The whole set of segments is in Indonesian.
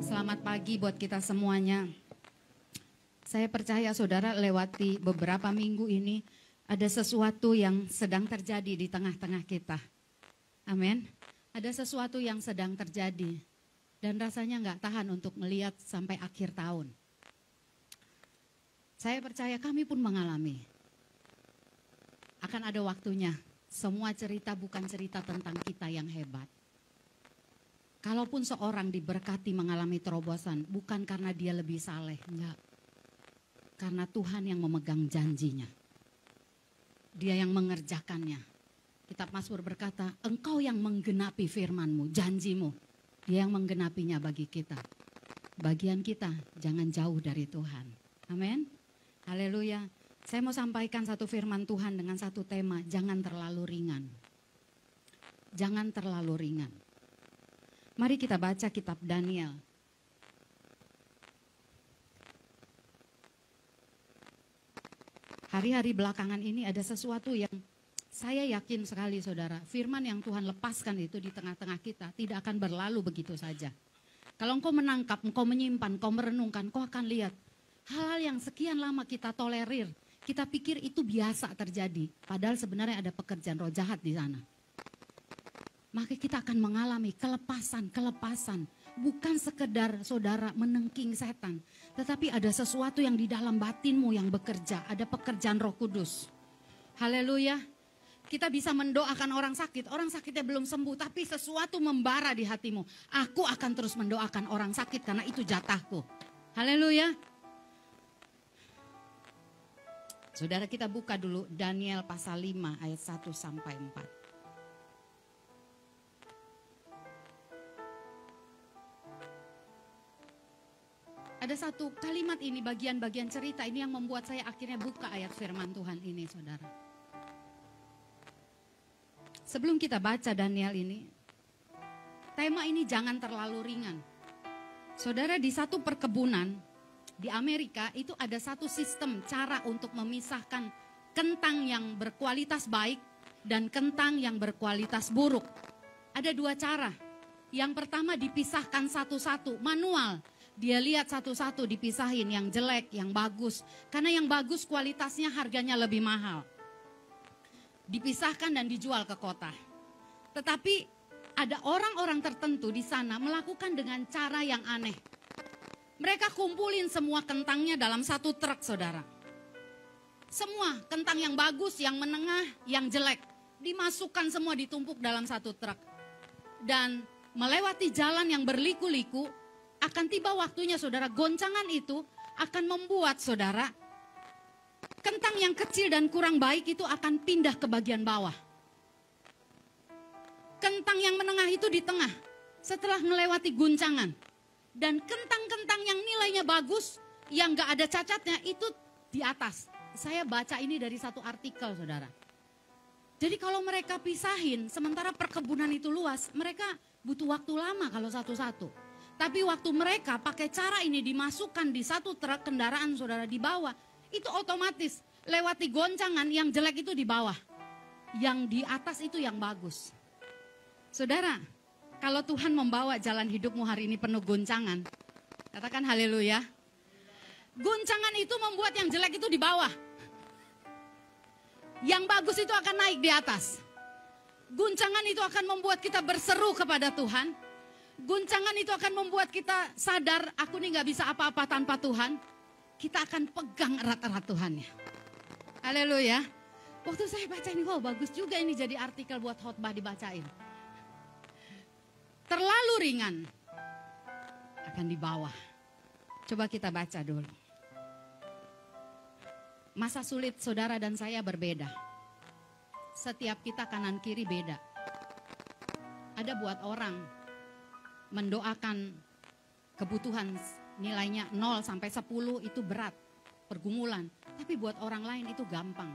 Selamat pagi buat kita semuanya. Saya percaya saudara lewati beberapa minggu ini ada sesuatu yang sedang terjadi di tengah-tengah kita. Amin. Ada sesuatu yang sedang terjadi dan rasanya nggak tahan untuk melihat sampai akhir tahun. Saya percaya kami pun mengalami. Akan ada waktunya. Semua cerita bukan cerita tentang kita yang hebat. Kalaupun seorang diberkati mengalami terobosan, bukan karena dia lebih saleh, enggak. Karena Tuhan yang memegang janjinya. Dia yang mengerjakannya. Kitab Mazmur berkata, engkau yang menggenapi firman-Mu, janjimu. Dia yang menggenapinya bagi kita. Bagian kita jangan jauh dari Tuhan. Amin. Haleluya. Saya mau sampaikan satu firman Tuhan dengan satu tema, jangan terlalu ringan. Jangan terlalu ringan. Mari kita baca kitab Daniel. Hari-hari belakangan ini ada sesuatu yang saya yakin sekali saudara. Firman yang Tuhan lepaskan itu di tengah-tengah kita tidak akan berlalu begitu saja. Kalau engkau menangkap, engkau menyimpan, engkau merenungkan, engkau akan lihat. Hal-hal yang sekian lama kita tolerir, kita pikir itu biasa terjadi. Padahal sebenarnya ada pekerjaan roh jahat di sana. Maka kita akan mengalami kelepasan. Bukan sekedar saudara menengking setan. Tetapi ada sesuatu yang di dalam batinmu yang bekerja. Ada pekerjaan Roh Kudus. Haleluya. Kita bisa mendoakan orang sakit. Orang sakitnya belum sembuh. Tapi sesuatu membara di hatimu. Aku akan terus mendoakan orang sakit karena itu jatahku. Haleluya. Saudara kita buka dulu Daniel pasal 5 ayat 1 sampai 4. Ada satu kalimat ini, bagian-bagian cerita ini yang membuat saya akhirnya buka ayat firman Tuhan ini, saudara. Sebelum kita baca Daniel ini, tema ini jangan terlalu ringan. Saudara, di satu perkebunan di Amerika itu ada satu sistem cara untuk memisahkan kentang yang berkualitas baik dan kentang yang berkualitas buruk. Ada dua cara. Yang pertama dipisahkan satu-satu, manual. Dia lihat satu-satu dipisahin yang jelek, yang bagus. Karena yang bagus kualitasnya harganya lebih mahal. Dipisahkan dan dijual ke kota. Tetapi ada orang-orang tertentu di sana melakukan dengan cara yang aneh. Mereka kumpulin semua kentangnya dalam satu truk, saudara. Semua kentang yang bagus, yang menengah, yang jelek. Dimasukkan semua ditumpuk dalam satu truk. Dan melewati jalan yang berliku-liku, akan tiba waktunya saudara, goncangan itu akan membuat saudara, kentang yang kecil dan kurang baik itu akan pindah ke bagian bawah. Kentang yang menengah itu di tengah, setelah melewati guncangan. Dan kentang-kentang yang nilainya bagus, yang gak ada cacatnya itu di atas. Saya baca ini dari satu artikel saudara. Jadi kalau mereka pisahin, sementara perkebunan itu luas, mereka butuh waktu lama kalau satu-satu. Tapi waktu mereka pakai cara ini dimasukkan di satu truk kendaraan saudara di bawah, itu otomatis lewati goncangan yang jelek itu di bawah. Yang di atas itu yang bagus. Saudara, kalau Tuhan membawa jalan hidupmu hari ini penuh goncangan, katakan haleluya. Goncangan itu membuat yang jelek itu di bawah. Yang bagus itu akan naik di atas. Guncangan itu akan membuat kita berseru kepada Tuhan. Guncangan itu akan membuat kita sadar, aku nih gak bisa apa-apa tanpa Tuhan. Kita akan pegang erat-erat Tuhannya. Haleluya. Waktu saya baca ini, wow bagus juga ini jadi artikel buat khotbah dibacain. Terlalu ringan akan di bawah. Coba kita baca dulu. Masa sulit saudara dan saya berbeda. Setiap kita kanan kiri beda. Ada buat orang mendoakan kebutuhan nilainya 0 sampai 10 itu berat, pergumulan. Tapi buat orang lain itu gampang.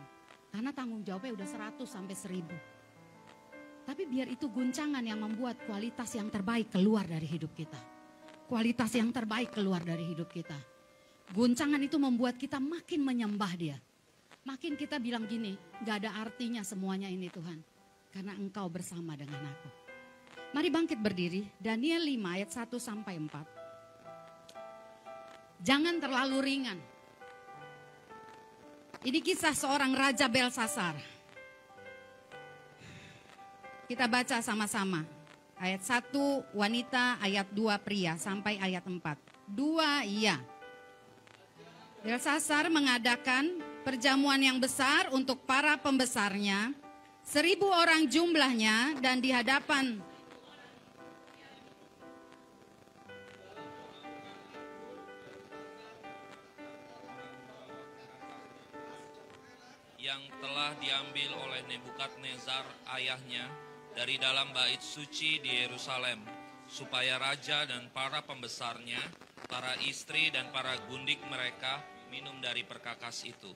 Karena tanggung jawabnya udah 100 sampai 1000. Tapi biar itu guncangan yang membuat kualitas yang terbaik keluar dari hidup kita. Kualitas yang terbaik keluar dari hidup kita. Guncangan itu membuat kita makin menyembah Dia. Makin kita bilang gini, gak ada artinya semuanya ini Tuhan. Karena Engkau bersama dengan aku. Mari bangkit berdiri, Daniel 5 ayat 1 sampai 4. Jangan terlalu ringan. Ini kisah seorang Raja Belsasar. Kita baca sama-sama. Ayat 1 wanita, ayat 2 pria, sampai ayat 4. 2 iya. Belsasar mengadakan perjamuan yang besar untuk para pembesarnya, 1000 orang jumlahnya, dan di hadapan yang telah diambil oleh Nebukadnezar ayahnya dari dalam bait suci di Yerusalem, supaya raja dan para pembesarnya, para istri dan para gundik mereka minum dari perkakas itu.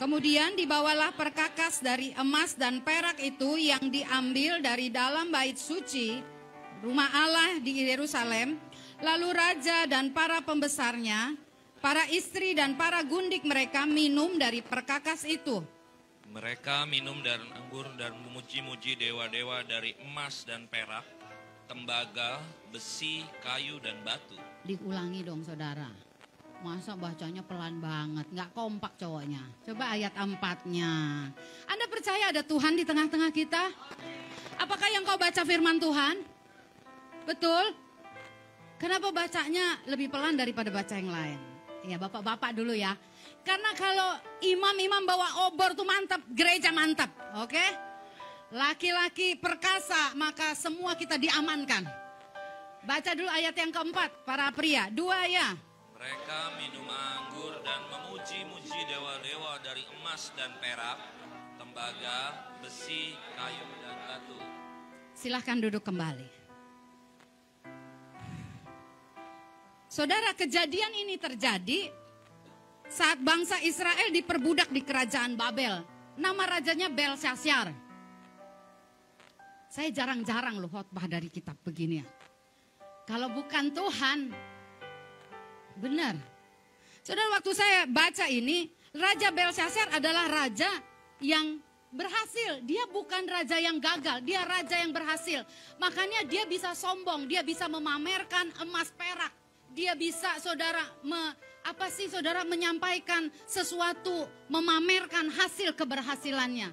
Kemudian dibawalah perkakas dari emas dan perak itu yang diambil dari dalam bait suci rumah Allah di Yerusalem. Lalu raja dan para pembesarnya, para istri dan para gundik mereka minum dari perkakas itu. Mereka minum dari anggur dan memuji-muji dewa-dewa dari emas dan perak, tembaga, besi, kayu, dan batu. Diulangi dong saudara. Masa bacanya pelan banget, nggak kompak cowoknya. Coba ayat 4-nya. Anda percaya ada Tuhan di tengah-tengah kita? Apakah yang kau baca firman Tuhan? Betul? Kenapa bacanya lebih pelan daripada baca yang lain? Ya bapak-bapak dulu ya. Karena kalau imam-imam bawa obor tuh mantap, gereja mantap. Oke? Laki-laki perkasa, maka semua kita diamankan. Baca dulu ayat yang keempat, para pria. 2 ya. Mereka minum anggur dan memuji-muji dewa-dewa dari emas dan perak, tembaga, besi, kayu, dan batu. Silahkan duduk kembali. Saudara, kejadian ini terjadi saat bangsa Israel diperbudak di kerajaan Babel. Nama rajanya Belsasar. Saya jarang-jarang loh khotbah dari kitab begini ya. Kalau bukan Tuhan, benar. Saudara, waktu saya baca ini, Raja Belsasar adalah raja yang berhasil. Dia bukan raja yang gagal, dia raja yang berhasil. Makanya dia bisa sombong, dia bisa memamerkan emas perak. Dia bisa saudara menyampaikan sesuatu, memamerkan hasil keberhasilannya.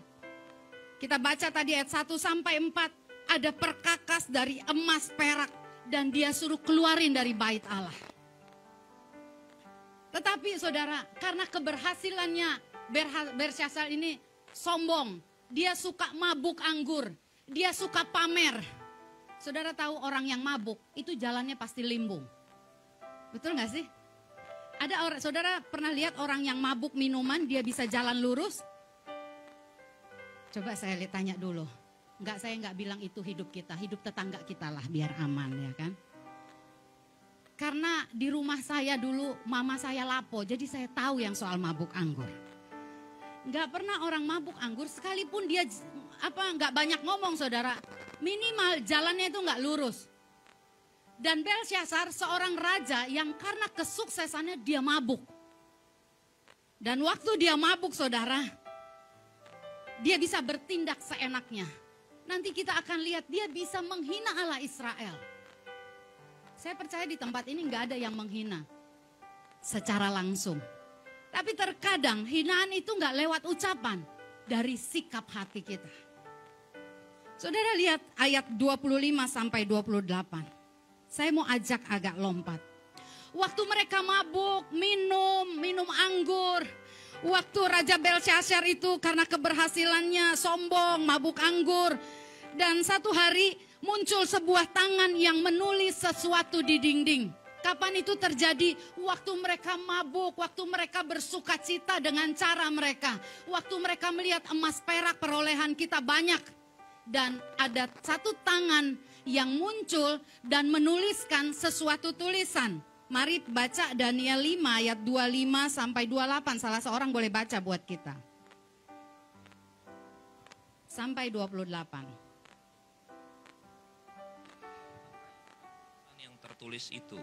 Kita baca tadi ayat 1 sampai 4, ada perkakas dari emas perak dan dia suruh keluarin dari bait Allah. Tetapi saudara, karena keberhasilannya Belsasar ini sombong, dia suka mabuk anggur, dia suka pamer. Saudara tahu orang yang mabuk itu jalannya pasti limbung. Betul gak sih? Ada orang, saudara pernah lihat orang yang mabuk minuman dia bisa jalan lurus? Coba saya tanya dulu. Saya nggak bilang itu hidup kita, hidup tetangga kita lah biar aman ya kan. Karena di rumah saya dulu mama saya lapo, jadi saya tahu yang soal mabuk anggur. Nggak pernah orang mabuk anggur sekalipun dia nggak banyak ngomong saudara, minimal jalannya itu nggak lurus. Dan Belsasar seorang raja yang karena kesuksesannya dia mabuk. Dan waktu dia mabuk saudara, dia bisa bertindak seenaknya. Nanti kita akan lihat dia bisa menghina Allah Israel. Saya percaya di tempat ini nggak ada yang menghina secara langsung. Tapi terkadang hinaan itu nggak lewat ucapan, dari sikap hati kita. Saudara lihat ayat 25 sampai 28. Saya mau ajak agak lompat. Waktu mereka mabuk, minum anggur. Waktu Raja Belsasar itu karena keberhasilannya sombong, mabuk anggur. Dan satu hari muncul sebuah tangan yang menulis sesuatu di dinding. Kapan itu terjadi? Waktu mereka mabuk, waktu mereka bersuka cita dengan cara mereka. Waktu mereka melihat emas perak perolehan kita banyak. Dan ada satu tangan yang muncul dan menuliskan sesuatu tulisan. Mari baca Daniel 5 ayat 25 sampai 28. Salah seorang boleh baca buat kita. Sampai 28. Yang tertulis itu,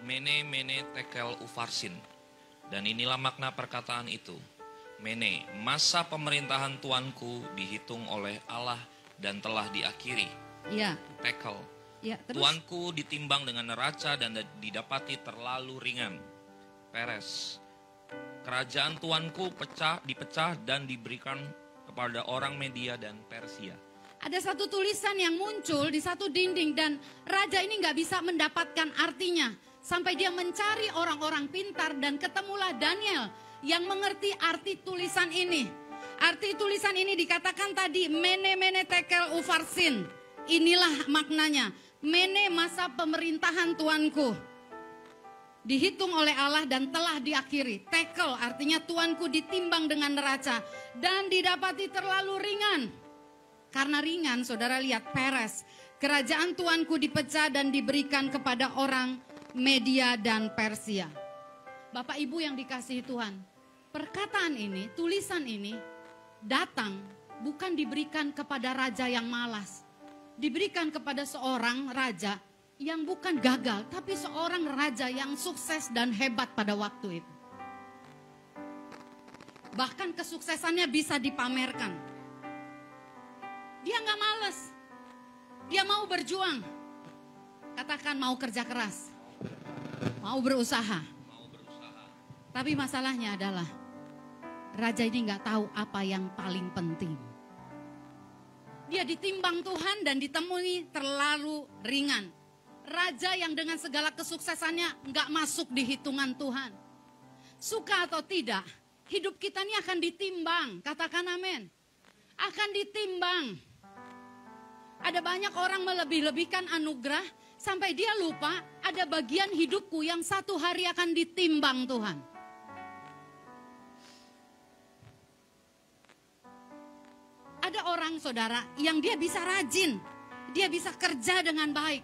Mene, Mene, Tekel, Ufarsin. Dan inilah makna perkataan itu. Mene, masa pemerintahan tuanku dihitung oleh Allah dan telah diakhiri. Iya. Tekel, Ya, terus? Tuanku ditimbang dengan neraca dan didapati terlalu ringan. Peres. Kerajaan tuanku dipecah dan diberikan kepada orang Media dan Persia. Ada satu tulisan yang muncul di satu dinding dan raja ini nggak bisa mendapatkan artinya. Sampai dia mencari orang-orang pintar dan ketemulah Daniel yang mengerti arti tulisan ini. Arti tulisan ini dikatakan tadi mene tekel ufarsin. Inilah maknanya. Mene masa pemerintahan tuanku. Dihitung oleh Allah dan telah diakhiri. Tekel artinya tuanku ditimbang dengan neraca dan didapati terlalu ringan. Karena ringan, saudara lihat Peres. Kerajaan tuanku dipecah dan diberikan kepada orang Media dan Persia. Bapak Ibu yang dikasihi Tuhan, perkataan ini, tulisan ini datang bukan diberikan kepada raja yang malas. Diberikan kepada seorang raja yang bukan gagal, tapi seorang raja yang sukses dan hebat pada waktu itu. Bahkan kesuksesannya bisa dipamerkan. Dia nggak males, dia mau berjuang. Katakan mau kerja keras, mau berusaha. Tapi masalahnya adalah raja ini nggak tahu apa yang paling penting. Dia ditimbang Tuhan dan ditemui terlalu ringan. Raja yang dengan segala kesuksesannya nggak masuk di hitungan Tuhan. Suka atau tidak, hidup kita ini akan ditimbang. Katakan amin. Akan ditimbang. Ada banyak orang melebih-lebihkan anugerah sampai dia lupa ada bagian hidupku yang satu hari akan ditimbang Tuhan. Ada orang saudara yang dia bisa rajin, dia bisa kerja dengan baik.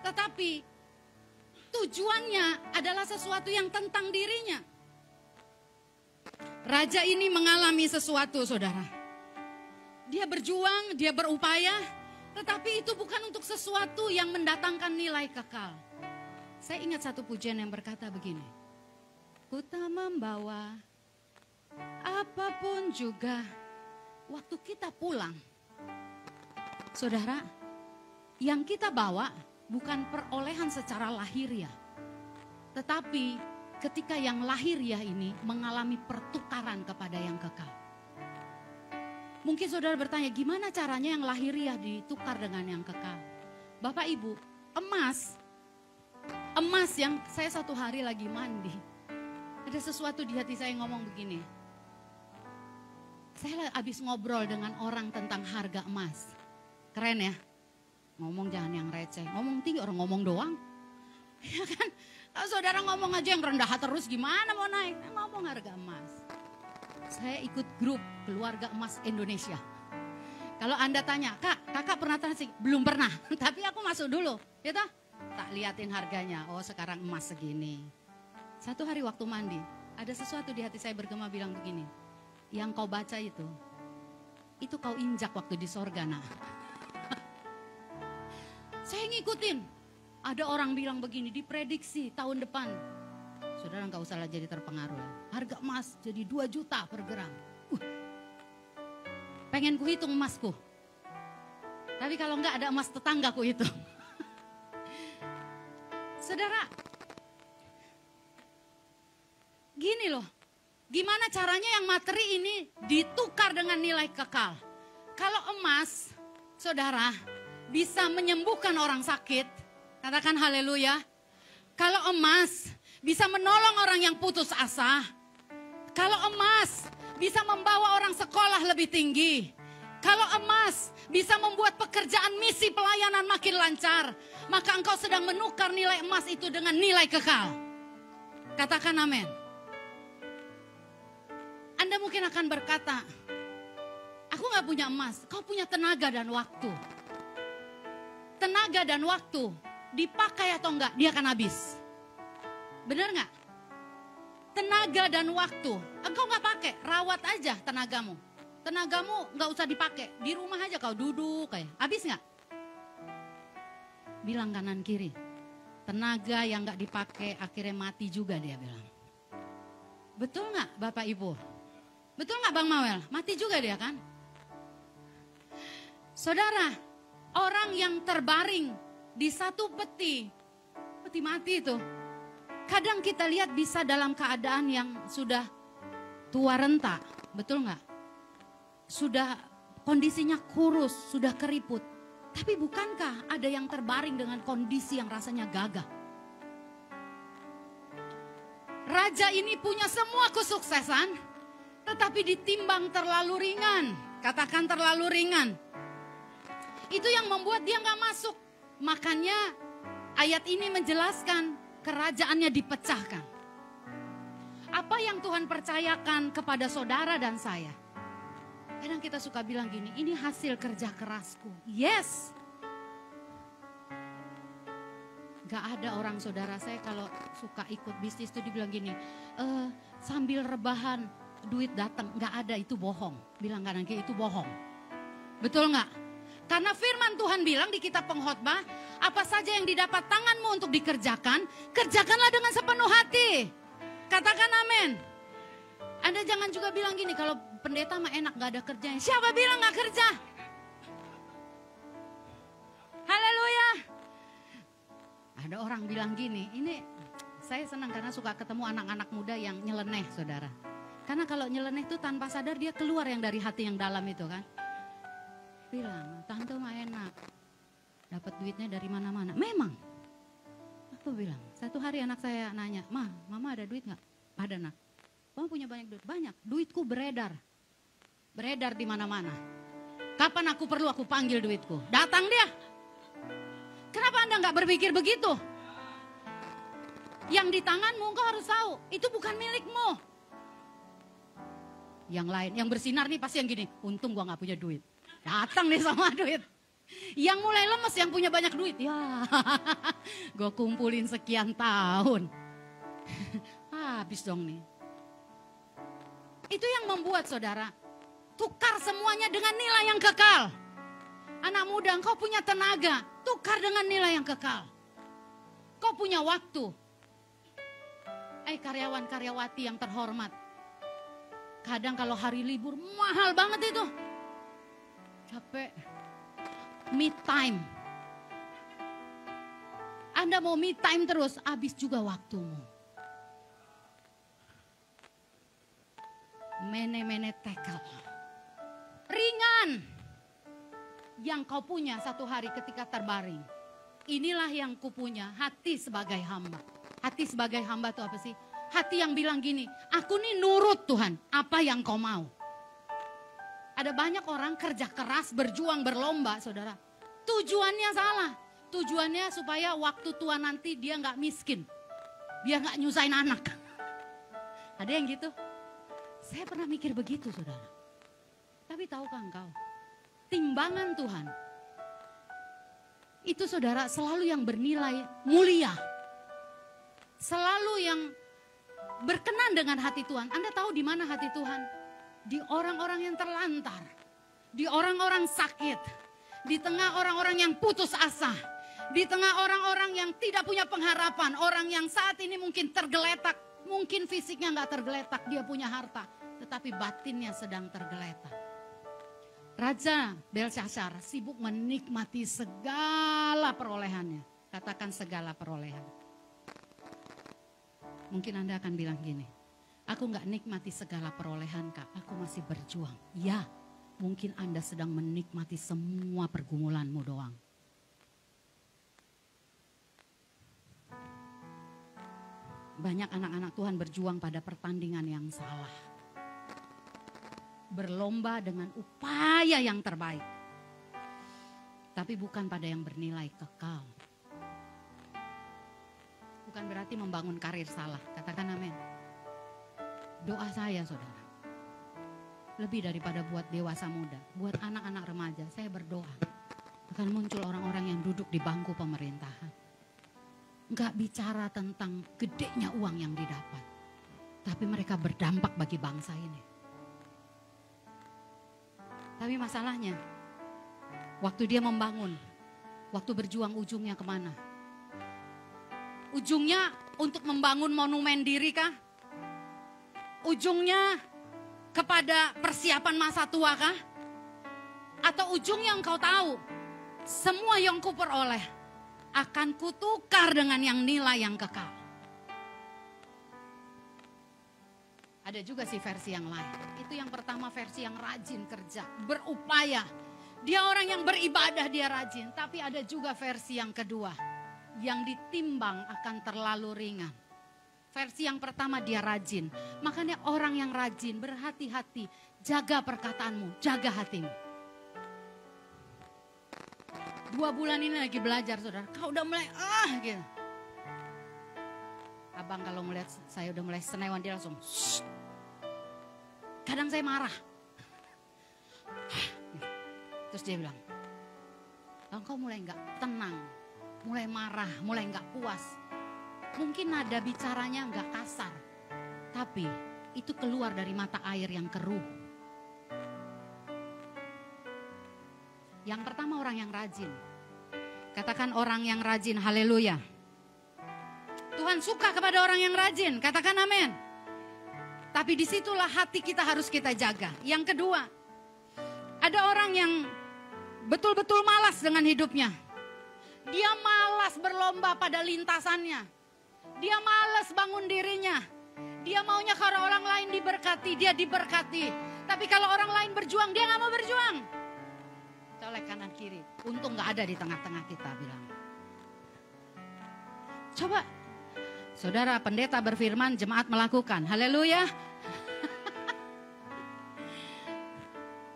Tetapi tujuannya adalah sesuatu yang tentang dirinya. Raja ini mengalami sesuatu saudara. Dia berjuang, dia berupaya, tetapi itu bukan untuk sesuatu yang mendatangkan nilai kekal. Saya ingat satu pujian yang berkata begini. Ku tak membawa apapun juga. Waktu kita pulang, saudara, yang kita bawa bukan perolehan secara lahiriah. Tetapi ketika yang lahiriah ini mengalami pertukaran kepada yang kekal. Mungkin saudara bertanya, gimana caranya yang lahiriah ditukar dengan yang kekal? Bapak Ibu, emas yang saya satu hari lagi mandi. Ada sesuatu di hati saya yang ngomong begini. Saya habis ngobrol dengan orang tentang harga emas. Keren ya? Ngomong jangan yang receh. Ngomong tinggi, orang ngomong doang. Ya kan? Kalau saudara ngomong aja yang rendah terus gimana mau naik? Ngomong harga emas. Saya ikut grup keluarga emas Indonesia. Kalau Anda tanya, kakak pernah transaksi? Belum pernah, tapi aku masuk dulu. Ya toh? Tak liatin harganya, oh sekarang emas segini. Satu hari waktu mandi, ada sesuatu di hati saya bergema bilang begini. Yang kau baca itu kau injak waktu di sorga nak. Saya ngikutin. Ada orang bilang begini, diprediksi tahun depan. Saudara nggak usah jadi terpengaruh. Harga emas jadi 2 juta per gram. Pengen ku hitung emasku. Tapi kalau nggak ada emas tetangga ku hitung. Saudara, gini loh. Gimana caranya yang materi ini ditukar dengan nilai kekal? Kalau emas, saudara, bisa menyembuhkan orang sakit. Katakan haleluya. Kalau emas bisa menolong orang yang putus asa. Kalau emas bisa membawa orang sekolah lebih tinggi. Kalau emas bisa membuat pekerjaan misi pelayanan makin lancar. Maka engkau sedang menukar nilai emas itu dengan nilai kekal. Katakan amin. Anda mungkin akan berkata, aku gak punya emas, kau punya tenaga dan waktu. Tenaga dan waktu dipakai atau enggak, dia akan habis. Benar gak? Tenaga dan waktu, engkau gak pakai, rawat aja tenagamu. Tenagamu gak usah dipakai, di rumah aja kau duduk kayak, habis gak? Bilang kanan kiri, tenaga yang gak dipakai akhirnya mati juga dia bilang. Betul gak Bapak Ibu? Betul gak Bang Mawel? Mati juga dia kan? Saudara, orang yang terbaring di satu peti mati itu. Kadang kita lihat bisa dalam keadaan yang sudah tua renta, betul nggak? Sudah kondisinya kurus, sudah keriput. Tapi bukankah ada yang terbaring dengan kondisi yang rasanya gagah? Raja ini punya semua kesuksesan, tetapi ditimbang terlalu ringan. Katakan terlalu ringan. Itu yang membuat dia nggak masuk. Makanya ayat ini menjelaskan kerajaannya dipecahkan. Apa yang Tuhan percayakan kepada saudara dan saya? Kadang kita suka bilang gini, ini hasil kerja kerasku. Yes. Gak ada orang saudara saya kalau suka ikut bisnis itu dibilang gini, sambil rebahan duit datang. Gak ada, itu bohong. Bilang kadang itu bohong. Betul gak? Karena firman Tuhan bilang di kitab pengkhotbah, apa saja yang didapat tanganmu untuk dikerjakan, kerjakanlah dengan sepenuh hati. Katakan amin. Anda jangan juga bilang gini, kalau pendeta mah enak gak ada kerjanya. Siapa bilang gak kerja? Haleluya. Ada orang bilang gini, ini saya senang karena suka ketemu anak-anak muda yang nyeleneh saudara. Karena kalau nyeleneh itu tanpa sadar dia keluar yang dari hati yang dalam itu kan. Bilang, tante mah enak, dapat duitnya dari mana-mana. Memang, aku bilang, satu hari anak saya nanya, mama ada duit nggak? Ada nak. Kamu punya banyak duit? Banyak. Duitku beredar di mana-mana. Kapan aku perlu aku panggil duitku, datang dia. Kenapa Anda nggak berpikir begitu? Yang di tanganmu engkau harus tahu, itu bukan milikmu. Yang lain, yang bersinar nih pasti yang gini, untung gua nggak punya duit. Datang nih sama duit. Yang mulai lemes yang punya banyak duit. Ya, gue kumpulin sekian tahun. Habis dong nih. Itu yang membuat saudara, tukar semuanya dengan nilai yang kekal. Anak muda, engkau punya tenaga, tukar dengan nilai yang kekal. Kau punya waktu. Karyawan-karyawati yang terhormat. Kadang kalau hari libur, mahal banget itu. Capek. Me time. Anda mau me time terus, habis juga waktumu. Mene-mene tekel. Ringan. Yang kau punya satu hari ketika terbaring. Inilah yang kupunya, hati sebagai hamba. Hati sebagai hamba itu apa sih? Hati yang bilang gini, aku nih nurut Tuhan, apa yang kau mau. Ada banyak orang kerja keras, berjuang, berlomba, saudara. Tujuannya salah. Tujuannya supaya waktu tua nanti dia nggak miskin. Dia nggak nyusahin anak. Ada yang gitu? Saya pernah mikir begitu, saudara. Tapi tahukah engkau? Timbangan Tuhan. Itu saudara selalu yang bernilai mulia. Selalu yang berkenan dengan hati Tuhan. Anda tahu di mana hati Tuhan? Di orang-orang yang terlantar, di orang-orang sakit, di tengah orang-orang yang putus asa, di tengah orang-orang yang tidak punya pengharapan, orang yang saat ini mungkin tergeletak, mungkin fisiknya nggak tergeletak, dia punya harta, tetapi batinnya sedang tergeletak. Raja Belsyazar sibuk menikmati segala perolehannya, katakan segala perolehan. Mungkin Anda akan bilang gini, aku gak nikmati segala perolehan Kak, aku masih berjuang. Ya, mungkin Anda sedang menikmati semua pergumulanmu doang. Banyak anak-anak Tuhan berjuang pada pertandingan yang salah. Berlomba dengan upaya yang terbaik. Tapi bukan pada yang bernilai kekal. Bukan berarti membangun karir salah, katakan amin. Doa saya saudara, lebih daripada buat dewasa muda, buat anak-anak remaja, saya berdoa akan muncul orang-orang yang duduk di bangku pemerintahan. Enggak bicara tentang gedenya uang yang didapat, tapi mereka berdampak bagi bangsa ini. Tapi masalahnya, waktu dia membangun, waktu berjuang ujungnya kemana? Ujungnya untuk membangun monumen diri kah? Ujungnya kepada persiapan masa tua kah? Atau ujungnya engkau tahu, semua yang kuperoleh akan kutukar dengan yang nilai yang kekal. Ada juga sih versi yang lain. Itu yang pertama versi yang rajin kerja, berupaya. Dia orang yang beribadah, dia rajin. Tapi ada juga versi yang kedua, yang ditimbang akan terlalu ringan. Versi yang pertama dia rajin. Makanya orang yang rajin berhati-hati. Jaga perkataanmu, jaga hatimu. 2 bulan ini lagi belajar saudara. Kau udah mulai gitu. Abang kalau melihat saya udah mulai senewan dia langsung shh. Kadang saya marah. Terus dia bilang, engkau mulai gak tenang, mulai marah, mulai gak puas. Mungkin nada bicaranya gak kasar, tapi itu keluar dari mata air yang keruh. Yang pertama orang yang rajin. Katakan orang yang rajin, haleluya. Tuhan suka kepada orang yang rajin, katakan amin. Tapi disitulah hati kita harus kita jaga. Yang kedua, ada orang yang betul-betul malas dengan hidupnya. Dia malas berlomba pada lintasannya. Dia malas bangun dirinya. Dia maunya kalau orang lain diberkati, dia diberkati. Tapi kalau orang lain berjuang, dia gak mau berjuang. Colek kanan kiri, untung gak ada di tengah-tengah kita bilang. Coba, saudara pendeta berfirman, jemaat melakukan. Haleluya.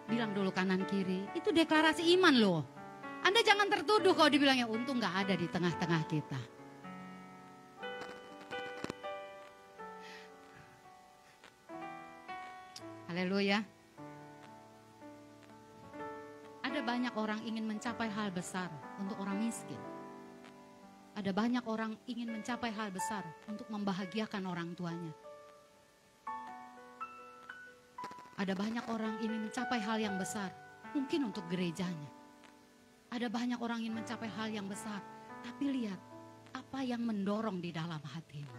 Bilang dulu kanan kiri, itu deklarasi iman loh. Anda jangan tertuduh kalau dibilangnya untung gak ada di tengah-tengah kita. Haleluya. Ada banyak orang ingin mencapai hal besar untuk orang miskin. Ada banyak orang ingin mencapai hal besar untuk membahagiakan orang tuanya. Ada banyak orang ingin mencapai hal yang besar, mungkin untuk gerejanya. Ada banyak orang ingin mencapai hal yang besar, tapi lihat apa yang mendorong di dalam hatimu.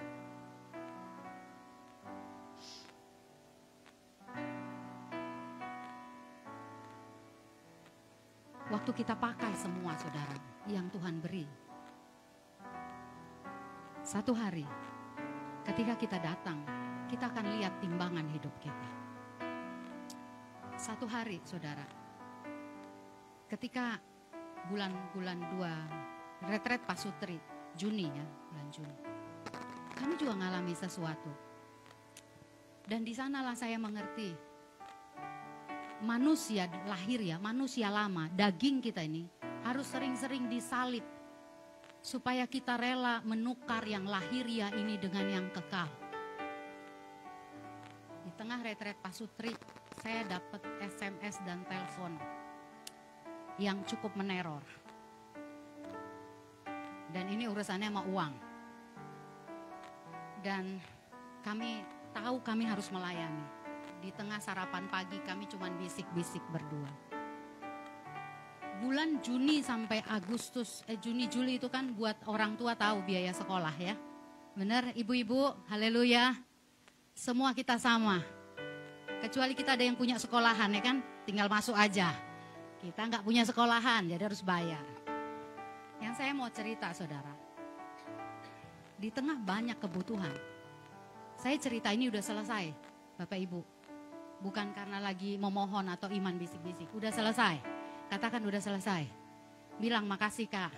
Waktu kita pakai semua saudara yang Tuhan beri. Satu hari ketika kita datang, kita akan lihat timbangan hidup kita. Satu hari saudara, ketika bulan 2 retret Pasutri, Juni ya, bulan Juni. Kami juga mengalami sesuatu. Dan di sanalah saya mengerti manusia lahir ya, manusia lama, daging kita ini harus sering-sering disalib supaya kita rela menukar yang lahiriah ini dengan yang kekal. Di tengah retret Pasutri, saya dapat SMS dan telepon yang cukup meneror. Dan ini urusannya sama uang. Dan kami tahu kami harus melayani. Di tengah sarapan pagi kami cuma bisik-bisik berdua. Bulan Juni sampai Agustus, Juni Juli itu kan buat orang tua tahu biaya sekolah ya. Benar ibu-ibu, haleluya. Semua kita sama. Kecuali kita ada yang punya sekolahan ya kan, tinggal masuk aja. Kita nggak punya sekolahan jadi harus bayar. Yang saya mau cerita saudara, di tengah banyak kebutuhan. Saya cerita ini udah selesai Bapak Ibu. Bukan karena lagi memohon atau iman bisik-bisik. Udah selesai. Katakan udah selesai. Bilang makasih Kak.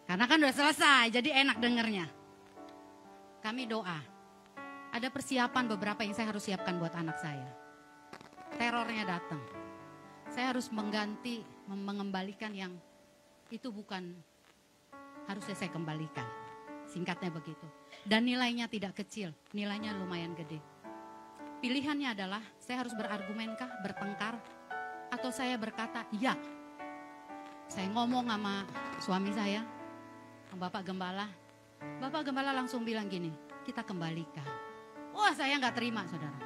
Karena kan udah selesai jadi enak dengernya. Kami doa. Ada persiapan beberapa yang saya harus siapkan buat anak saya. Terornya datang. Saya harus mengembalikan yang itu bukan harusnya saya kembalikan. Singkatnya begitu. Dan nilainya tidak kecil. Nilainya lumayan gede. Pilihannya adalah saya harus berargumenkah, bertengkar, atau saya berkata ya. Saya ngomong sama suami saya, sama Bapak Gembala. Bapak Gembala langsung bilang gini, kita kembalikan. Wah saya gak terima saudara.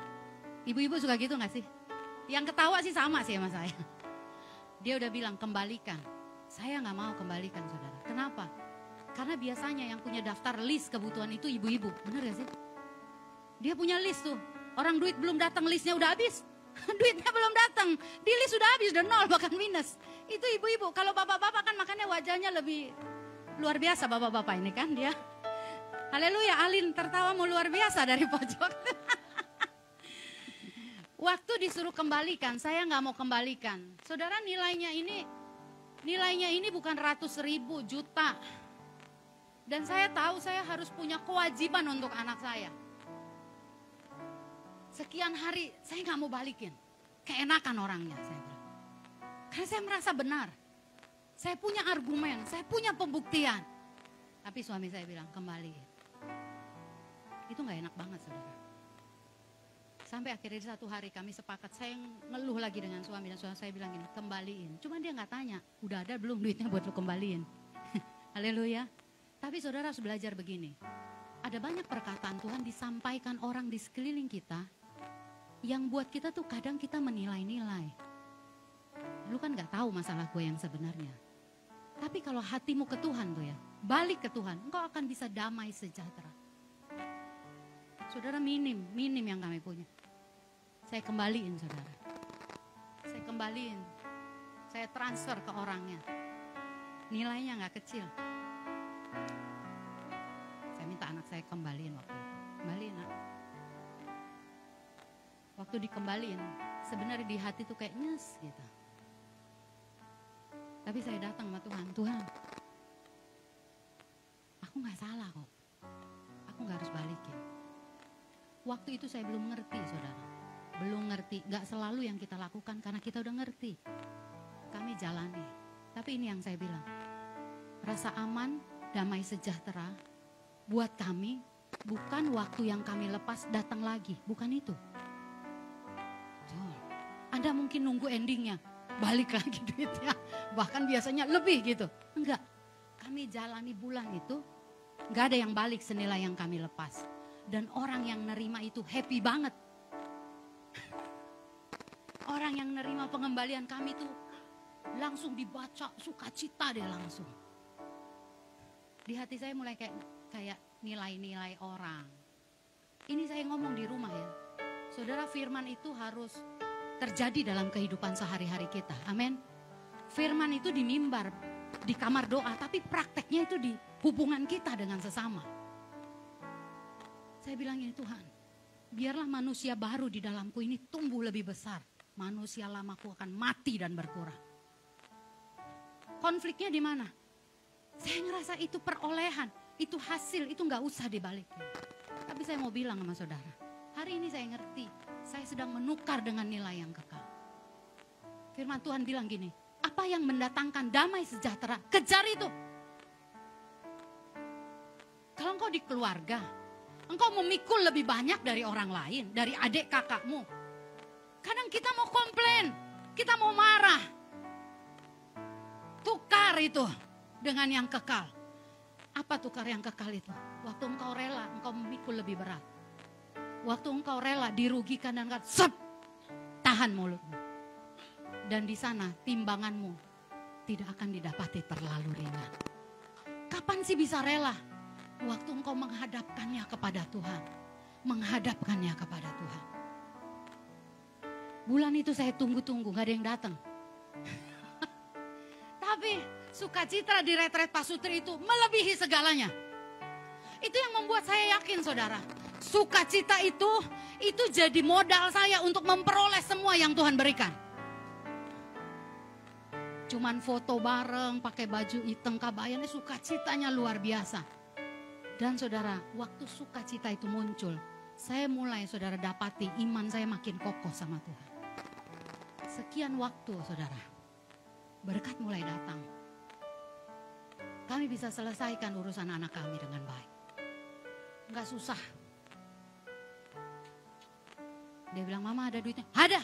Ibu-ibu suka gitu gak sih? Yang ketawa sih sama sih sama saya. Dia udah bilang kembalikan. Saya gak mau kembalikan saudara. Kenapa? Karena biasanya yang punya daftar list kebutuhan itu ibu-ibu. Bener gak sih? Dia punya list tuh. Orang duit belum datang, listnya udah habis. Duitnya belum datang, di list udah habis, udah nol bahkan minus. Itu ibu-ibu. Kalau bapak-bapak kan makanya wajahnya lebih Luar biasa bapak-bapak ini kan dia. Haleluya, Alin tertawamu luar biasa dari pojok. Waktu disuruh kembalikan, saya nggak mau kembalikan. Saudara, nilainya ini bukan ratus ribu, juta. Dan saya tahu saya harus punya kewajiban untuk anak saya. Sekian hari saya nggak mau balikin. Keenakan orangnya, saya bilang. Karena saya merasa benar. Saya punya argumen, saya punya pembuktian. Tapi suami saya bilang, kembaliin. Itu gak enak banget, saudara. Sampai akhirnya satu hari kami sepakat, saya ngeluh lagi dengan suami. Dan suami saya bilang gini, kembaliin. Cuman dia gak tanya, udah ada belum duitnya buat lu kembaliin. Haleluya. Tapi saudara harus belajar begini. Ada banyak perkataan Tuhan disampaikan orang di sekeliling kita. Yang buat kita tuh kadang kita menilai-nilai. Lu kan gak tahu masalah gue yang sebenarnya. Tapi kalau hatimu ke Tuhan tuh ya, balik ke Tuhan, engkau akan bisa damai sejahtera. Saudara, minim yang kami punya. Saya kembaliin saudara. Saya kembaliin. Saya transfer ke orangnya. Nilainya gak kecil. Saya minta anak saya kembaliin waktu itu. Kembaliin nak. Waktu dikembaliin, sebenarnya di hati tuh kayak nyes gitu. Tapi saya datang sama Tuhan, Tuhan, aku gak salah kok, aku gak harus balikin. Waktu itu saya belum ngerti saudara, belum ngerti, gak selalu yang kita lakukan karena kita udah ngerti. Kami jalani, tapi ini yang saya bilang, rasa aman, damai sejahtera buat kami bukan waktu yang kami lepas datang lagi, bukan itu. Anda mungkin nunggu endingnya, balik lagi duitnya, bahkan biasanya lebih gitu. Enggak, kami jalani bulan itu, enggak ada yang balik senilai yang kami lepas. Dan orang yang nerima itu happy banget. Orang yang nerima pengembalian kami itu langsung dibaca, sukacita dia langsung. Di hati saya mulai kayak nilai-nilai orang. Ini saya ngomong di rumah ya. Saudara, firman itu harus terjadi dalam kehidupan sehari-hari kita. Amin. Firman itu di mimbar, di kamar doa, tapi prakteknya itu di hubungan kita dengan sesama. Saya bilang ini, Tuhan, biarlah manusia baru di dalamku ini tumbuh lebih besar. Manusia lamaku akan mati dan berkurang. Konfliknya di mana? Saya ngerasa itu perolehan, itu hasil, itu gak usah dibalikin. Tapi saya mau bilang sama saudara, hari ini saya ngerti, saya sedang menukar dengan nilai yang kekal. Firman Tuhan bilang gini, apa yang mendatangkan damai sejahtera, kejar itu. Kalau engkau di keluarga, engkau memikul lebih banyak dari orang lain, dari adik kakakmu. Kadang kita mau komplain, kita mau marah. Tukar itu dengan yang kekal. Apa tukar yang kekal itu? Waktu engkau rela, engkau memikul lebih berat. Waktu engkau rela dirugikan dan tahan mulutmu. Dan di sana timbanganmu tidak akan didapati terlalu ringan. Kapan sih bisa rela? Waktu engkau menghadapkannya kepada Tuhan. Menghadapkannya kepada Tuhan. Bulan itu saya tunggu-tunggu, gak ada yang datang. Tapi sukacita di retret Pasutri itu melebihi segalanya. Itu yang membuat saya yakin saudara. Sukacita itu jadi modal saya untuk memperoleh semua yang Tuhan berikan. Cuman foto bareng, pakai baju hitam kabayan, sukacitanya luar biasa. Dan saudara, waktu sukacita itu muncul, saya mulai saudara dapati iman saya makin kokoh sama Tuhan. Sekian waktu saudara, berkat mulai datang. Kami bisa selesaikan urusan anak kami dengan baik. Enggak susah. Dia bilang, mama ada duitnya? Ada.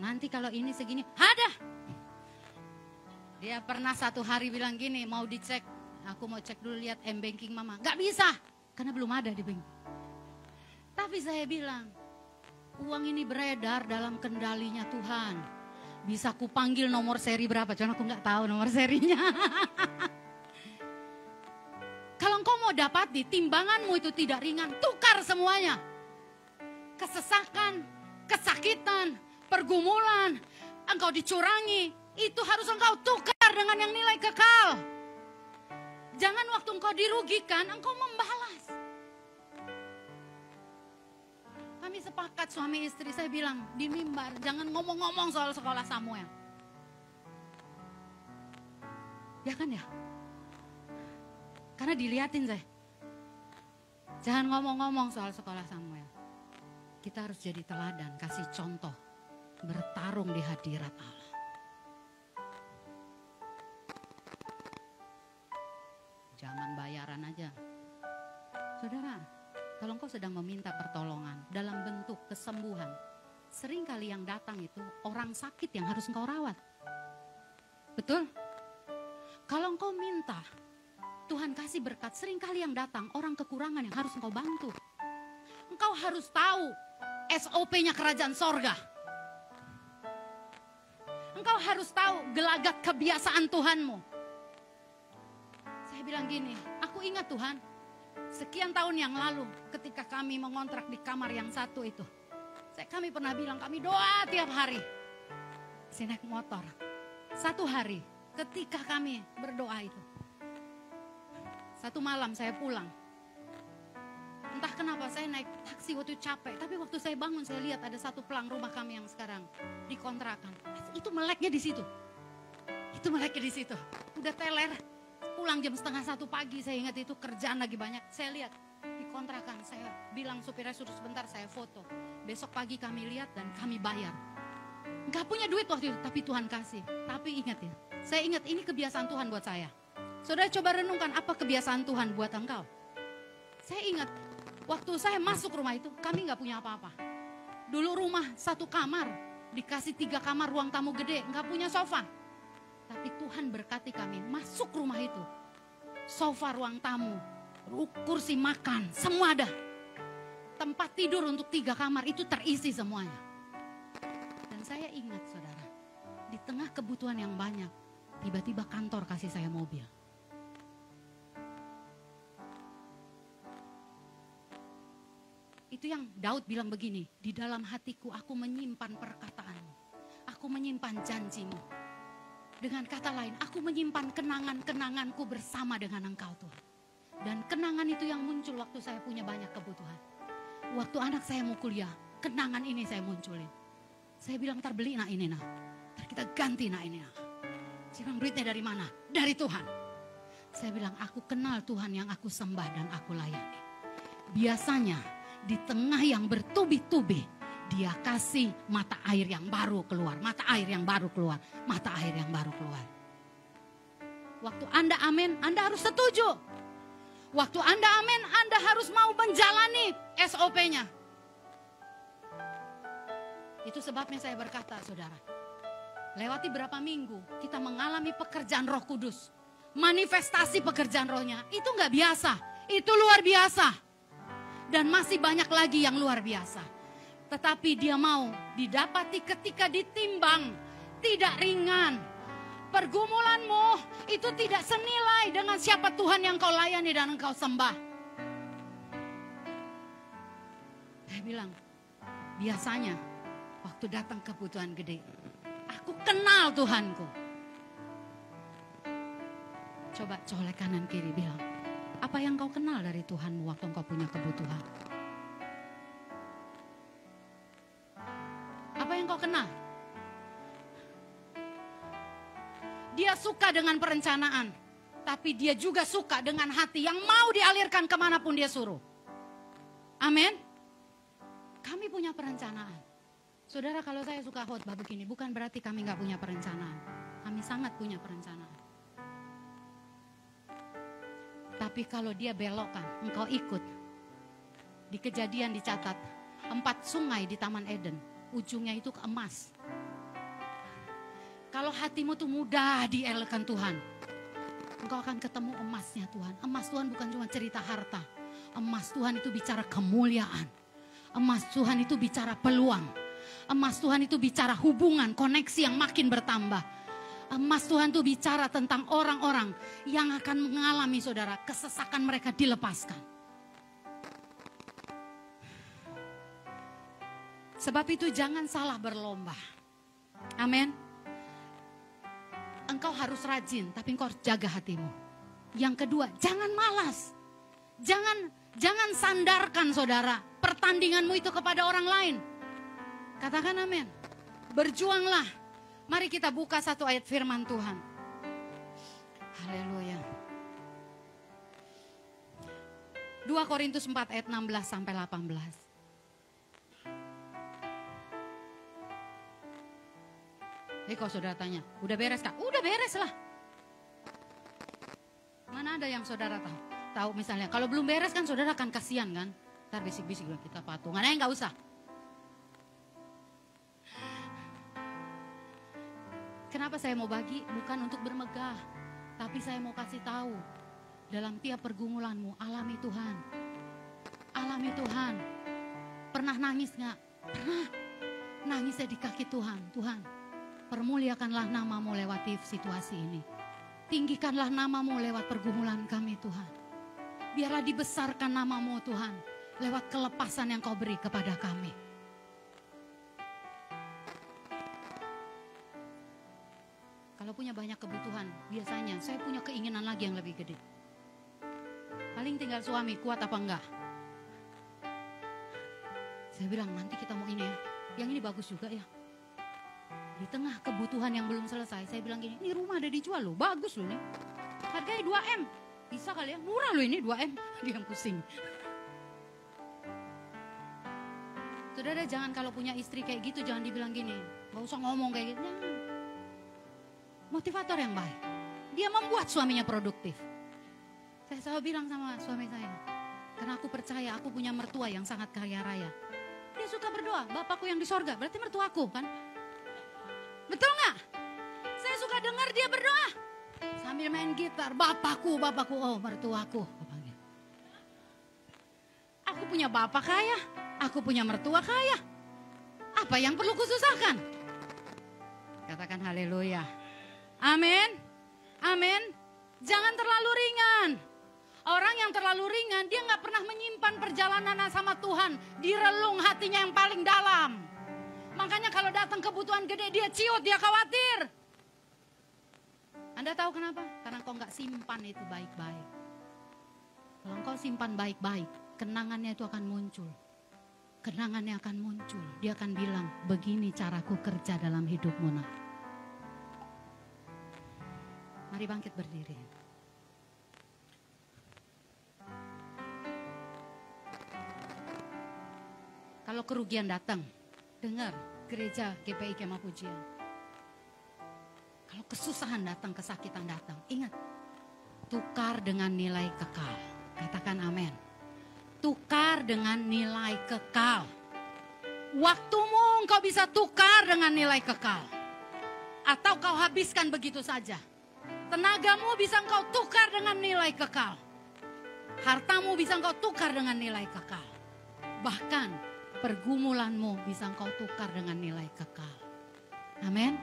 Nanti kalau ini segini, ada. Dia pernah satu hari bilang gini, mau dicek. Aku mau cek dulu lihat M-Banking mama. Gak bisa, karena belum ada di bank. Tapi saya bilang, uang ini beredar dalam kendalinya Tuhan. Bisa ku panggil nomor seri berapa, karena aku gak tahu nomor serinya. Kalau engkau mau dapati timbanganmu itu tidak ringan, tukar semuanya. Kesesakan, kesakitan, pergumulan, engkau dicurangi, itu harus engkau tukar dengan yang nilai kekal. Jangan waktu engkau dirugikan, engkau membalas. Kami sepakat suami istri, saya bilang di mimbar, jangan ngomong-ngomong soal sekolah Samuel. Ya kan ya? Karena dilihatin saya. Jangan ngomong-ngomong soal sekolah Samuel. Kita harus jadi teladan, kasih contoh. Bertarung di hadirat Allah. Jangan bayaran aja. Saudara, kalau engkau sedang meminta pertolongan dalam bentuk kesembuhan, seringkali yang datang itu orang sakit yang harus engkau rawat. Betul? Kalau engkau minta, Tuhan kasih berkat, seringkali yang datang orang kekurangan yang harus engkau bantu. Engkau harus tahu SOP-nya kerajaan sorga. Engkau harus tahu gelagat kebiasaan Tuhanmu. Saya bilang gini, aku ingat Tuhan, sekian tahun yang lalu ketika kami mengontrak di kamar yang satu itu. Kami pernah bilang kami doa tiap hari. Saya naik motor. Satu hari ketika kami berdoa itu. Satu malam saya pulang. Entah kenapa saya naik taksi waktu capek. Tapi waktu saya bangun saya lihat ada satu pelang rumah kami yang sekarang dikontrakan. Itu meleknya di situ. Itu meleknya di situ. Udah teler. Pulang jam 12:30 pagi, saya ingat itu kerjaan lagi banyak. Saya lihat dikontrakan. Saya bilang supirnya suruh sebentar, saya foto. Besok pagi kami lihat dan kami bayar. Gak punya duit waktu itu, tapi Tuhan kasih. Tapi ingat ya, saya ingat ini kebiasaan Tuhan buat saya. Saudara coba renungkan apa kebiasaan Tuhan buat engkau. Saya ingat waktu saya masuk rumah itu, kami gak punya apa-apa. Dulu rumah satu kamar, dikasih 3 kamar ruang tamu gede, gak punya sofa. Tapi Tuhan berkati kami, masuk rumah itu. Sofa ruang tamu, kursi makan, semua ada. Tempat tidur untuk 3 kamar itu terisi semuanya. Dan saya ingat saudara, di tengah kebutuhan yang banyak, tiba-tiba kantor kasih saya mobil. Itu yang Daud bilang begini, di dalam hatiku aku menyimpan perkataanmu, aku menyimpan janjimu. Dengan kata lain, aku menyimpan kenangan-kenanganku bersama dengan engkau Tuhan. Dan kenangan itu yang muncul waktu saya punya banyak kebutuhan. Waktu anak saya mau kuliah, kenangan ini saya munculin. Saya bilang, ntar beli nak ini nak. Ntar kita ganti nak ini nak. Saya bilang, duitnya dari mana? Dari Tuhan. Saya bilang, aku kenal Tuhan yang aku sembah dan aku layani. Biasanya di tengah yang bertubi-tubi, Dia kasih mata air yang baru keluar. Mata air yang baru keluar. Mata air yang baru keluar. Waktu Anda amin, Anda harus setuju. Waktu Anda amin, Anda harus mau menjalani SOP-nya. Itu sebabnya saya berkata, saudara. Lewati berapa minggu, kita mengalami pekerjaan Roh Kudus. Manifestasi pekerjaan rohnya. Itu gak biasa. Itu luar biasa. Dan masih banyak lagi yang luar biasa. Tetapi dia mau didapati ketika ditimbang, tidak ringan. Pergumulanmu itu tidak senilai dengan siapa Tuhan yang kau layani dan engkau sembah. Saya bilang, biasanya waktu datang kebutuhan gede, aku kenal Tuhanku. Coba colek kanan kiri bilang, apa yang kau kenal dari Tuhanmu waktu engkau punya kebutuhan? Apa yang kau kenal? Dia suka dengan perencanaan, tapi dia juga suka dengan hati yang mau dialirkan kemanapun dia suruh. Amin. Kami punya perencanaan. Saudara, kalau saya suka khotbah begini, bukan berarti kami gak punya perencanaan. Kami sangat punya perencanaan. Tapi kalau dia belokkan, engkau ikut. Di Kejadian dicatat, 4 sungai di Taman Eden. Ujungnya itu ke emas. Kalau hatimu tuh mudah dielakkan Tuhan, engkau akan ketemu emasnya Tuhan. Emas Tuhan bukan cuma cerita harta. Emas Tuhan itu bicara kemuliaan. Emas Tuhan itu bicara peluang. Emas Tuhan itu bicara hubungan, koneksi yang makin bertambah. Emas Tuhan itu bicara tentang orang-orang yang akan mengalami, saudara, kesesakan mereka dilepaskan. Sebab itu jangan salah berlomba. Amin. Engkau harus rajin, tapi engkau harus jaga hatimu. Yang kedua, jangan malas. Jangan sandarkan saudara pertandinganmu itu kepada orang lain. Katakan amin. Berjuanglah. Mari kita buka satu ayat firman Tuhan. Haleluya. 2 Korintus 4 ayat 16 sampai 18. Kalau saudara tanya, udah beres Kak? Udah beres lah. Mana ada yang saudara tahu? Tahu misalnya, kalau belum beres kan saudara akan kasihan kan? Ntar bisik-bisik kita patungan, nggak usah. Kenapa saya mau bagi? Bukan untuk bermegah, tapi saya mau kasih tahu. Dalam tiap pergumulanmu, alami Tuhan. Alami Tuhan. Pernah nangis nggak? Pernah. Nangisnya di kaki Tuhan. Tuhan, permuliakanlah namamu lewat situasi ini. Tinggikanlah namamu lewat pergumulan kami Tuhan. Biarlah dibesarkan namamu Tuhan lewat kelepasan yang kau beri kepada kami. Kalau punya banyak kebutuhan, biasanya saya punya keinginan lagi yang lebih gede. Paling tinggal suami, kuat apa enggak? Saya bilang nanti kita mau ini ya, yang ini bagus juga ya. Di tengah kebutuhan yang belum selesai, saya bilang gini, ini rumah ada dijual loh, bagus loh nih. Harganya 2M, bisa kali ya, murah loh ini 2M. Dia pusing. Saudara jangan kalau punya istri kayak gitu, jangan dibilang gini, gak usah ngomong kayak gitu. Motivator yang baik, dia membuat suaminya produktif. Saya selalu bilang sama suami saya, karena aku percaya aku punya mertua yang sangat kaya raya. Dia suka berdoa, Bapakku yang di sorga, berarti mertuaku kan? Betul nggak? Saya suka dengar dia berdoa sambil main gitar. Bapakku, oh mertuaku. Aku punya bapak kaya, aku punya mertua kaya. Apa yang perlu kususahkan? Katakan haleluya. Amin. Amin. Jangan terlalu ringan. Orang yang terlalu ringan, dia nggak pernah menyimpan perjalanan sama Tuhan di relung hatinya yang paling dalam. Makanya kalau datang kebutuhan gede dia ciut, dia khawatir. Anda tahu kenapa? Karena kau nggak simpan itu baik-baik. Kalau kau simpan baik-baik, kenangannya itu akan muncul. Kenangannya akan muncul. Dia akan bilang, begini caraku kerja dalam hidupmu nak. Mari bangkit berdiri. Kalau kerugian datang, dengar gereja GPI Kemah Pujian. Kalau kesusahan datang, kesakitan datang, ingat, tukar dengan nilai kekal. Katakan amin. Tukar dengan nilai kekal. Waktumu engkau bisa tukar dengan nilai kekal. Atau kau habiskan begitu saja. Tenagamu bisa engkau tukar dengan nilai kekal. Hartamu bisa engkau tukar dengan nilai kekal. Bahkan pergumulanmu bisa engkau tukar dengan nilai kekal. Amin.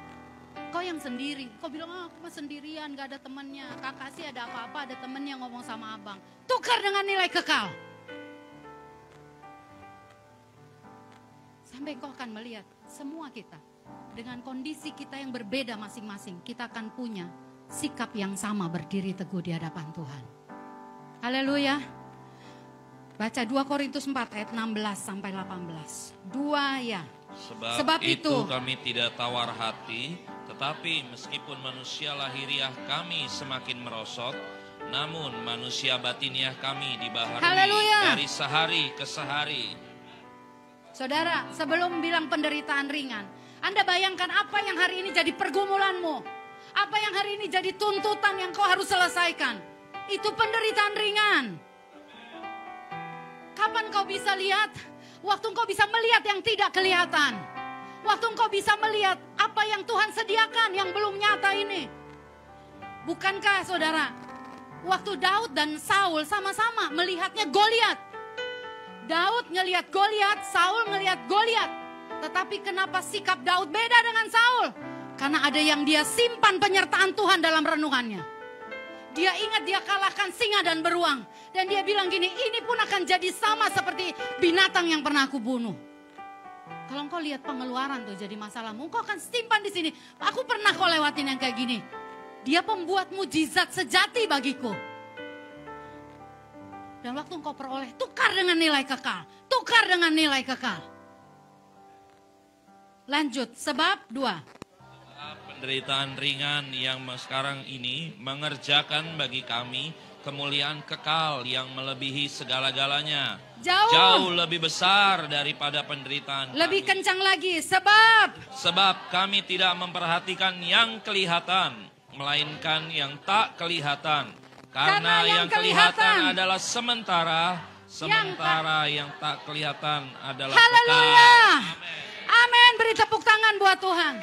Kau yang sendiri, kau bilang aku mah sendirian, gak ada temannya. Kakak sih ada apa-apa, ada temennya ngomong sama abang. Tukar dengan nilai kekal. Sampai kau akan melihat semua kita dengan kondisi kita yang berbeda masing-masing, kita akan punya sikap yang sama berdiri teguh di hadapan Tuhan. Haleluya. Baca 2 Korintus 4 ayat 16 sampai 18. 2 ya. Sebab itu kami tidak tawar hati, tetapi meskipun manusia lahiriah kami semakin merosot, namun manusia batiniah kami dibaharui dari sehari ke sehari. Saudara, sebelum bilang penderitaan ringan, Anda bayangkan apa yang hari ini jadi pergumulanmu. Apa yang hari ini jadi tuntutan yang kau harus selesaikan. Itu penderitaan ringan. Kapan kau bisa lihat? Waktu kau bisa melihat yang tidak kelihatan. Waktu kau bisa melihat apa yang Tuhan sediakan yang belum nyata ini. Bukankah saudara, waktu Daud dan Saul sama-sama melihatnya Goliat. Daud ngelihat Goliat, Saul ngelihat Goliat. Tetapi kenapa sikap Daud beda dengan Saul? Karena ada yang dia simpan penyertaan Tuhan dalam renungannya. Dia ingat dia kalahkan singa dan beruang. Dan dia bilang gini, ini pun akan jadi sama seperti binatang yang pernah aku bunuh. Kalau engkau lihat Pengeluaran tuh jadi masalahmu, engkau akan simpan di sini. Aku pernah kau lewatin yang kayak gini. Dia pembuat mujizat sejati bagiku. Dan waktu engkau peroleh, tukar dengan nilai kekal. Tukar dengan nilai kekal. Lanjut, sebab 2. Penderitaan ringan yang sekarang ini mengerjakan bagi kami kemuliaan kekal yang melebihi segala-galanya. Jauh lebih besar daripada penderitaan Lebih kami. kencang lagi, sebab kami tidak memperhatikan yang kelihatan, melainkan yang tak kelihatan. Karena yang kelihatan adalah sementara, yang tak kelihatan adalah haleluya. kekal. Amin, beri tepuk tangan buat Tuhan.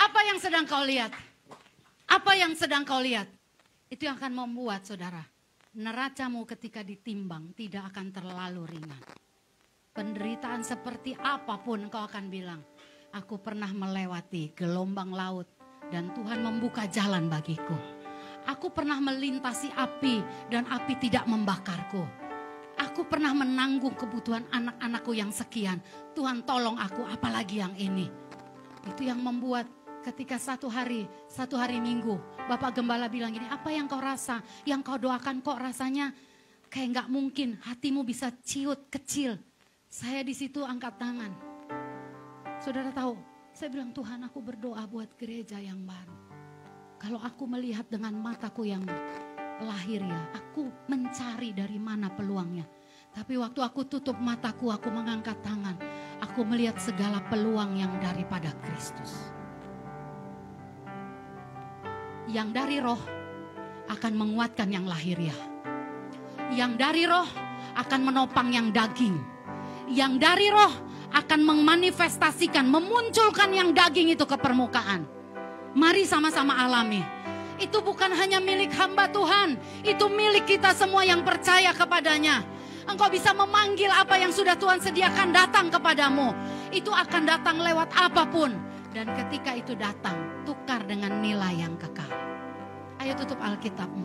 Apa yang sedang kau lihat? Apa yang sedang kau lihat? Itu yang akan membuat saudara, neracamu ketika ditimbang tidak akan terlalu ringan. Penderitaan seperti apapun kau akan bilang, aku pernah melewati gelombang laut dan Tuhan membuka jalan bagiku. Aku pernah melintasi api dan api tidak membakarku. Aku pernah menanggung kebutuhan anak-anakku yang sekian. Tuhan tolong aku, apalagi yang ini. Itu yang membuat ketika satu hari Minggu, Bapak Gembala bilang gini, apa yang kau rasa, yang kau doakan kok rasanya kayak gak mungkin, hatimu bisa ciut kecil. Saya di situ angkat tangan. Saudara tahu, saya bilang Tuhan aku berdoa buat gereja yang baru. Kalau aku melihat dengan mataku yang lahir ya, aku mencari dari mana peluangnya. Tapi waktu aku tutup mataku, aku mengangkat tangan. Aku melihat segala peluang yang daripada Kristus. Yang dari roh akan menguatkan yang lahiriah. Yang dari roh akan menopang yang daging. Yang dari roh akan memanifestasikan, memunculkan yang daging itu ke permukaan. Mari sama-sama alami. Itu bukan hanya milik hamba Tuhan, itu milik kita semua yang percaya kepadanya. Engkau bisa memanggil apa yang sudah Tuhan sediakan datang kepadamu. Itu akan datang lewat apapun. Dan ketika itu datang, tukar dengan nilai yang kekal. Ayo tutup Alkitabmu.